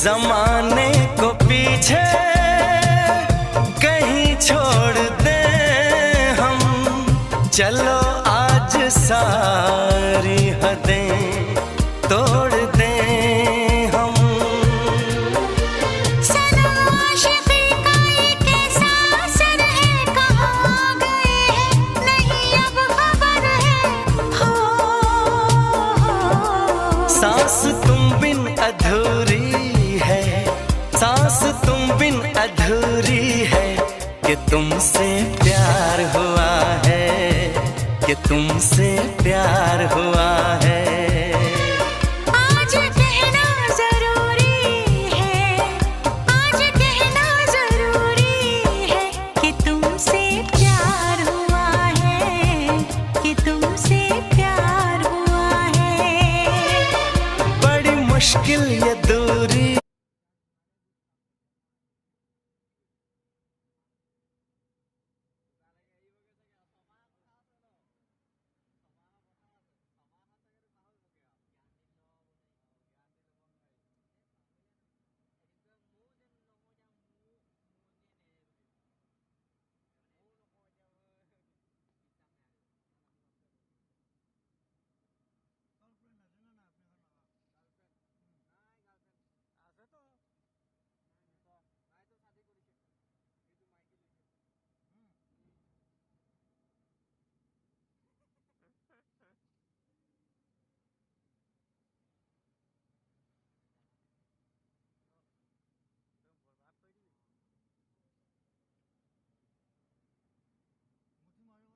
जमाने को पीछे कहीं छोड़ दे हम, चलो आज सारी हदें तोड़ दे हम। सनम आशिक़ी का ये कैसा असर है, कहाँ गए हैं नहीं अब खबर है। हो सांस तुम बिन अधूरी है, सांस तुम बिन अधूरी है, कि तुमसे प्यार हुआ है, कि तुमसे प्यार हुआ है।